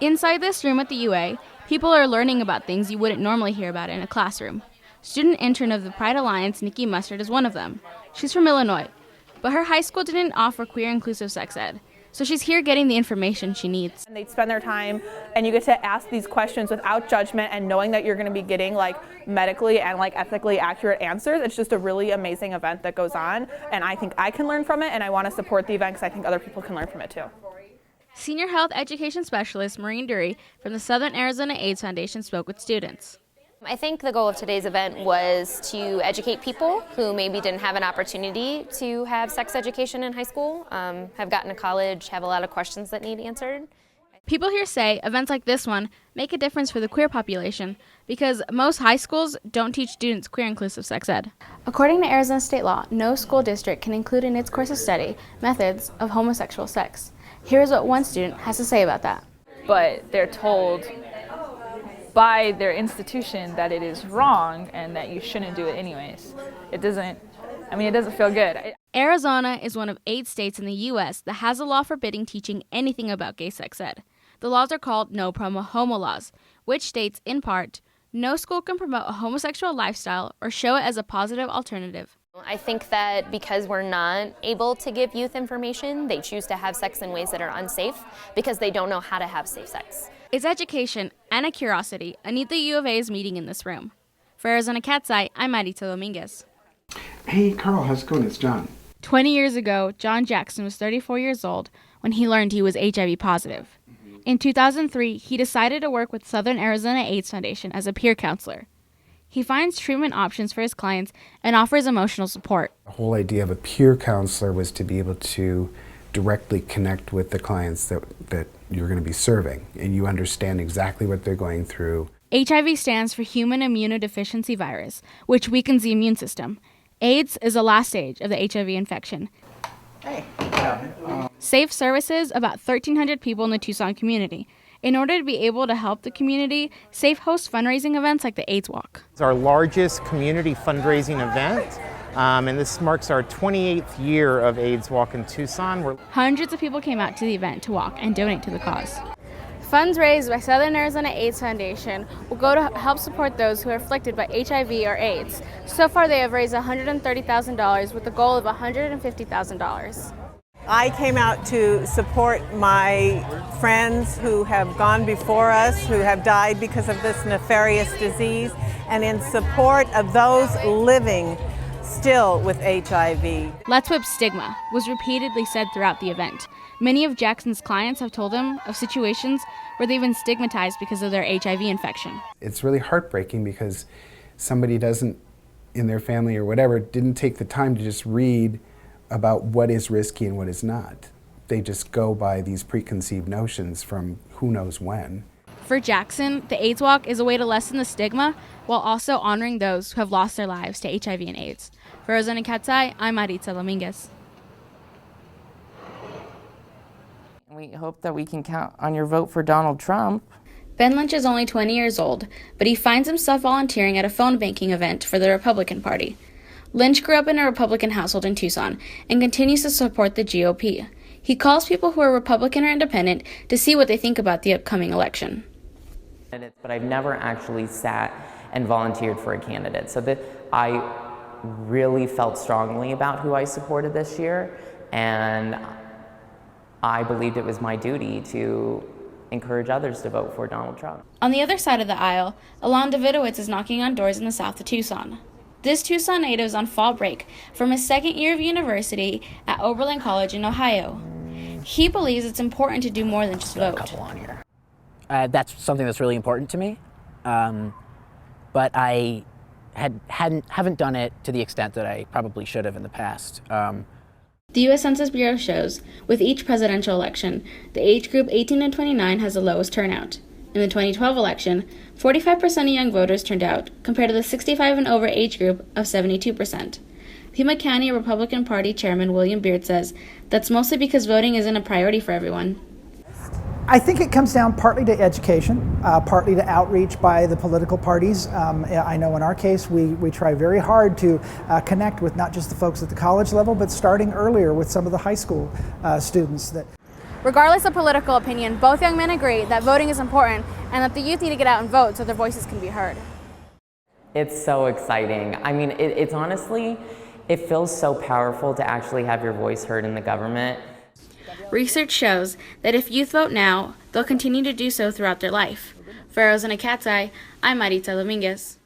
Inside this room at the UA, people are learning about things you wouldn't normally hear about in a classroom. Student intern of the Pride Alliance, Nikki Mustard, is one of them. She's from Illinois, but her high school didn't offer queer inclusive sex ed, so she's here getting the information she needs. And they spend their time, and you get to ask these questions without judgment and knowing that you're going to be getting medically and ethically accurate answers. It's just a really amazing event that goes on, and I think I can learn from it, and I want to support the event because I think other people can learn from it too. Senior Health Education Specialist Maureen Dury from the Southern Arizona AIDS Foundation spoke with students. I think the goal of today's event was to educate people who maybe didn't have an opportunity to have sex education in high school, have gotten to college, have a lot of questions that need answered. People here say events like this one make a difference for the queer population because most high schools don't teach students queer inclusive sex ed. According to Arizona state law, no school district can include in its course of study methods of homosexual sex. Here's what one student has to say about that. But they're told by their institution that it is wrong and that you shouldn't do it anyways. It doesn't feel good. Arizona is one of 8 states in the U.S. that has a law forbidding teaching anything about gay sex ed. The laws are called No Promo Homo laws, which states, in part, no school can promote a homosexual lifestyle or show it as a positive alternative. I think that because we're not able to give youth information, they choose to have sex in ways that are unsafe because they don't know how to have safe sex. It's education and a curiosity a need the U of A is meeting in this room. For Arizona Cat's Eye, I'm Maritza Dominguez. Hey, Carl, how's it going? It's John. 20 years ago, John Jackson was 34 years old when he learned he was HIV positive. In 2003, he decided to work with Southern Arizona AIDS Foundation as a peer counselor. He finds treatment options for his clients and offers emotional support. The whole idea of a peer counselor was to be able to directly connect with the clients that you're going to be serving, and you understand exactly what they're going through. HIV stands for human immunodeficiency virus, which weakens the immune system. AIDS is the last stage of the HIV infection. Hey. SAFE services about 1,300 people in the Tucson community. In order to be able to help the community, SAFE hosts fundraising events like the AIDS Walk. It's our largest community fundraising event, and this marks our 28th year of AIDS Walk in Tucson. Hundreds of people came out to the event to walk and donate to the cause. Funds raised by Southern Arizona AIDS Foundation will go to help support those who are afflicted by HIV or AIDS. So far, they have raised $130,000 with a goal of $150,000. I came out to support my friends who have gone before us, who have died because of this nefarious disease, and in support of those living still with HIV. Let's Whip Stigma was repeatedly said throughout the event. Many of Jackson's clients have told him of situations where they've been stigmatized because of their HIV infection. It's really heartbreaking because somebody doesn't, in their family or whatever, didn't take the time to just read about what is risky and what is not. They just go by these preconceived notions from who knows when. For Jackson, the AIDS Walk is a way to lessen the stigma while also honoring those who have lost their lives to HIV and AIDS. For Arizona Cat's Eye, I'm Maritza Dominguez. We hope that we can count on your vote for Donald Trump. Ben Lynch is only 20 years old, but he finds himself volunteering at a phone banking event for the Republican Party. Lynch grew up in a Republican household in Tucson and continues to support the GOP. He calls people who are Republican or independent to see what they think about the upcoming election. But I've never actually sat and volunteered for a candidate. So that I really felt strongly about who I supported this year, and I believed it was my duty to encourage others to vote for Donald Trump. On the other side of the aisle, Alon Davidowitz is knocking on doors in the south of Tucson. This Tucson native is on fall break from his second year of university at Oberlin College in Ohio. He believes it's important to do more than just vote. That's something that's really important to me, but I haven't done it to the extent that I probably should have in the past. The U.S. Census Bureau shows, with each presidential election, the age group 18 to 29 has the lowest turnout. In the 2012 election, 45% of young voters turned out, compared to the 65 and over age group of 72%. Pima County Republican Party Chairman William Beard says that's mostly because voting isn't a priority for everyone. I think it comes down partly to education, partly to outreach by the political parties. I know in our case we try very hard to connect with not just the folks at the college level, but starting earlier with some of the high school students. Regardless of political opinion, both young men agree that voting is important and that the youth need to get out and vote so their voices can be heard. It's so exciting. I mean, it's honestly, it feels so powerful to actually have your voice heard in the government. Research shows that if youth vote now, they'll continue to do so throughout their life. For Arizona Cat's Eye, I'm Maritza Dominguez.